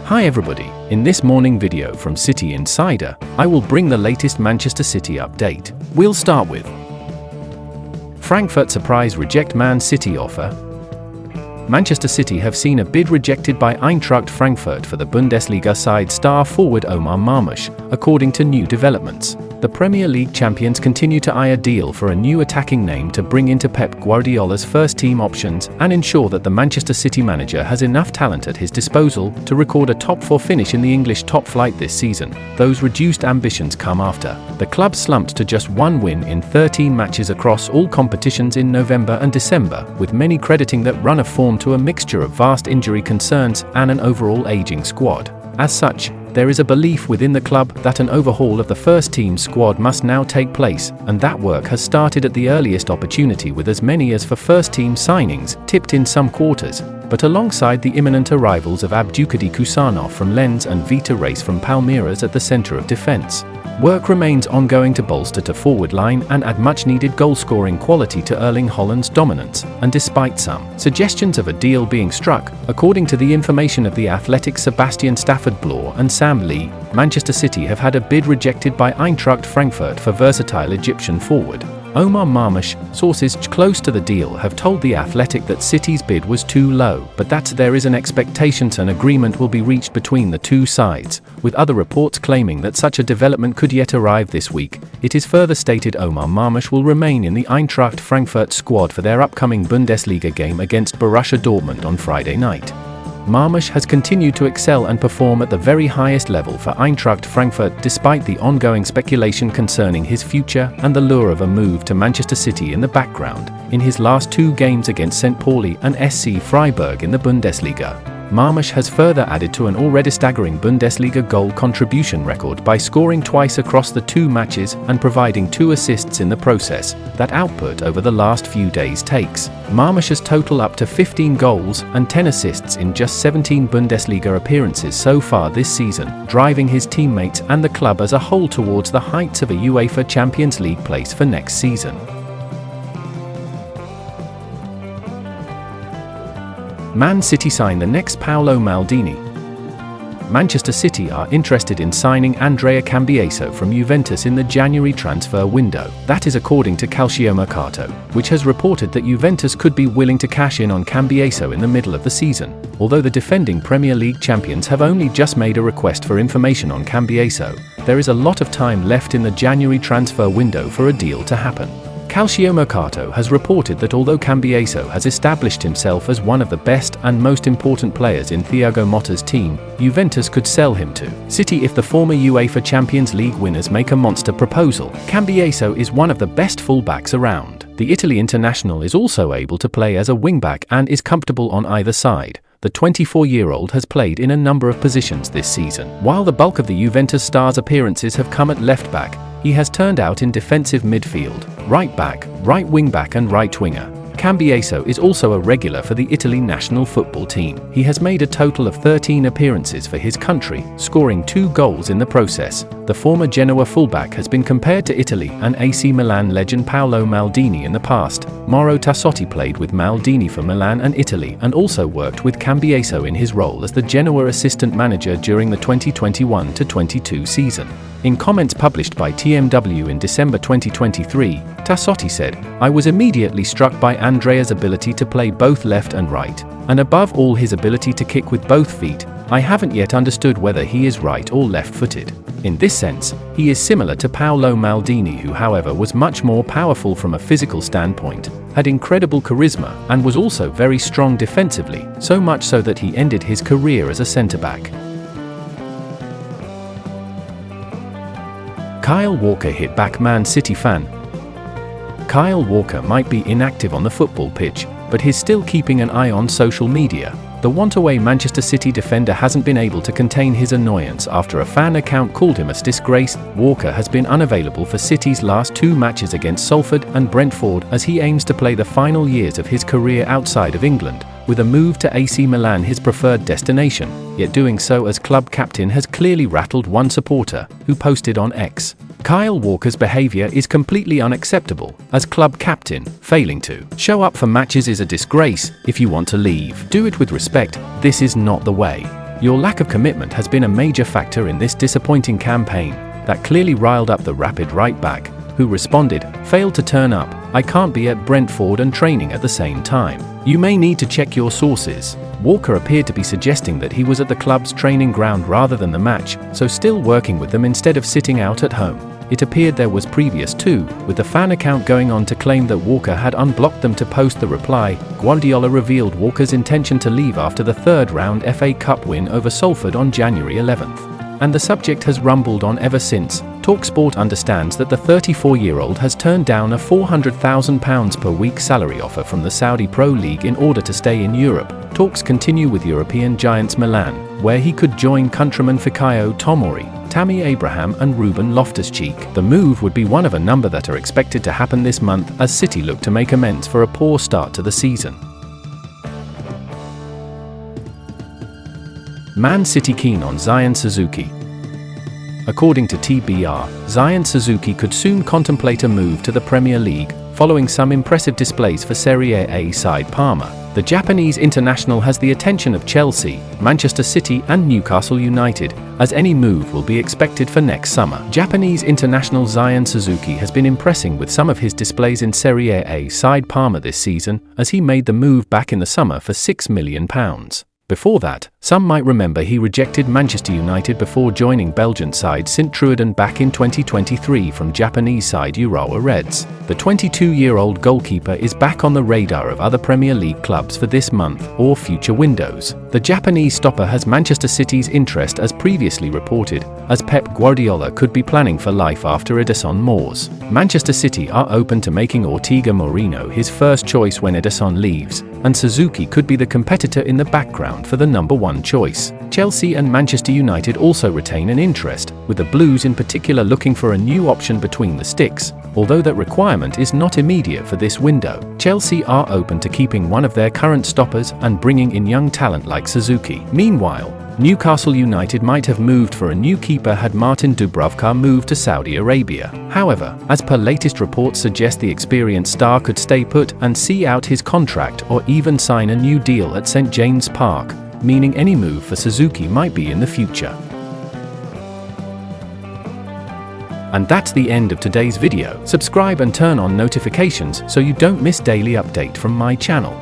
Hi everybody, in this morning video from City Insider, I will bring the latest Manchester City update. We'll start with Frankfurt surprise reject Man City offer. Manchester City have seen a bid rejected by Eintracht Frankfurt for the Bundesliga side star forward Omar Marmoush, according to new developments. The Premier League champions continue to eye a deal for a new attacking name to bring into Pep Guardiola's first-team options and ensure that the Manchester City manager has enough talent at his disposal to record a top-4 finish in the English top flight this season. Those reduced ambitions come after the club slumped to just one win in 13 matches across all competitions in November and December, with many crediting that run of form to a mixture of vast injury concerns and an overall aging squad. As such, there is a belief within the club that an overhaul of the first-team squad must now take place, and that work has started at the earliest opportunity with as many as for first-team signings tipped in some quarters, but alongside the imminent arrivals of Abdulkadir Kusanov from Lens and Vita Race from Palmeiras at the centre of defence. Work remains ongoing to bolster to forward line and add much-needed goal-scoring quality to Erling Haaland's dominance, and despite some suggestions of a deal being struck, according to the information of The Athletic's Sebastian Stafford-Bloor and Sam Lee, Manchester City have had a bid rejected by Eintracht Frankfurt for versatile Egyptian forward Omar Marmoush. Sources close to the deal have told The Athletic that City's bid was too low, but that there is an expectation an agreement will be reached between the two sides, with other reports claiming that such a development could yet arrive this week. It is further stated Omar Marmoush will remain in the Eintracht Frankfurt squad for their upcoming Bundesliga game against Borussia Dortmund on Friday night. Marmoush has continued to excel and perform at the very highest level for Eintracht Frankfurt despite the ongoing speculation concerning his future and the lure of a move to Manchester City in the background. In his last two games against St. Pauli and SC Freiburg in the Bundesliga, Marmoush has further added to an already staggering Bundesliga goal contribution record by scoring twice across the two matches and providing 2 assists in the process. That output over the last few days takes Marmoush's total up to 15 goals and 10 assists in just 17 Bundesliga appearances so far this season, driving his teammates and the club as a whole towards the heights of a UEFA Champions League place for next season. Man City sign the next Paolo Maldini. Manchester City are interested in signing Andrea Cambiaso from Juventus in the January transfer window. That is according to Calciomercato, which has reported that Juventus could be willing to cash in on Cambiaso in the middle of the season. Although the defending Premier League champions have only just made a request for information on Cambiaso, there is a lot of time left in the January transfer window for a deal to happen. Calciomercato has reported that although Cambiaso has established himself as one of the best and most important players in Thiago Motta's team, Juventus could sell him to City if the former UEFA Champions League winners make a monster proposal. Cambiaso is one of the best fullbacks around. The Italy international is also able to play as a wingback and is comfortable on either side. The 24-year-old has played in a number of positions this season. While the bulk of the Juventus star's appearances have come at left-back, he has turned out in defensive midfield, right-back, right wing-back and right winger. Cambiaso is also a regular for the Italy national football team. He has made a total of 13 appearances for his country, scoring 2 goals in the process. The former Genoa fullback has been compared to Italy and AC Milan legend Paolo Maldini in the past. Mauro Tassotti played with Maldini for Milan and Italy and also worked with Cambiaso in his role as the Genoa assistant manager during the 2021-22 season. In comments published by TMW in December 2023, Tassotti said, "I was immediately struck by Andrea's ability to play both left and right, and above all his ability to kick with both feet. I haven't yet understood whether he is right or left-footed. In this sense, he is similar to Paolo Maldini, who however was much more powerful from a physical standpoint, had incredible charisma, and was also very strong defensively, so much so that he ended his career as a centre-back." Kyle Walker hit back Man City fan. Kyle Walker might be inactive on the football pitch, but he's still keeping an eye on social media. The want-away Manchester City defender hasn't been able to contain his annoyance after a fan account called him a disgrace. Walker has been unavailable for City's last 2 matches against Salford and Brentford as he aims to play the final years of his career outside of England, with a move to AC Milan his preferred destination, yet doing so as club captain has clearly rattled one supporter, who posted on X, Kyle Walker's behavior is completely unacceptable. As club captain, failing to show up for matches is a disgrace. If you want to leave, do it with respect. This is not the way. Your lack of commitment has been a major factor in this disappointing campaign that clearly riled up the rapid right-back, who responded, "Failed to turn up, I can't be at Brentford and training at the same time." You may need to check your sources. Walker appeared to be suggesting that he was at the club's training ground rather than the match, so still working with them instead of sitting out at home. It appeared there was previous too, with the fan account going on to claim that Walker had unblocked them to post the reply. Guardiola revealed Walker's intention to leave after the third-round FA Cup win over Salford on January 11th. And the subject has rumbled on ever since. TalkSport understands that the 34-year-old has turned down a £400,000 per week salary offer from the Saudi Pro League in order to stay in Europe. Talks continue with European giants Milan, where he could join countrymen Fikayo Tomori, Tammy Abraham and Ruben Loftus-Cheek. The move would be one of a number that are expected to happen this month as City look to make amends for a poor start to the season. Man City keen on Zion Suzuki. According to TBR, Zion Suzuki could soon contemplate a move to the Premier League, following some impressive displays for Serie A side Parma. The Japanese international has the attention of Chelsea, Manchester City and Newcastle United, as any move will be expected for next summer. Japanese international Zion Suzuki has been impressing with some of his displays in Serie A side Parma this season, as he made the move back in the summer for £6 million. Before that, some might remember he rejected Manchester United before joining Belgian side Sint-Truiden back in 2023 from Japanese side Urawa Reds. The 22-year-old goalkeeper is back on the radar of other Premier League clubs for this month or future windows. The Japanese stopper has Manchester City's interest as previously reported, as Pep Guardiola could be planning for life after Edison Moores. Manchester City are open to making Ortega Moreno his first choice when Edison leaves, and Suzuki could be the competitor in the background for the number one choice. Chelsea and Manchester United also retain an interest, with the Blues in particular looking for a new option between the sticks. Although that requirement is not immediate for this window, Chelsea are open to keeping one of their current stoppers and bringing in young talent like Suzuki. Meanwhile, Newcastle United might have moved for a new keeper had Martin Dubravka moved to Saudi Arabia. However, as per latest reports suggest, the experienced star could stay put and see out his contract or even sign a new deal at St James Park, meaning any move for Suzuki might be in the future. And that's the end of today's video. Subscribe and turn on notifications so you don't miss daily update from my channel.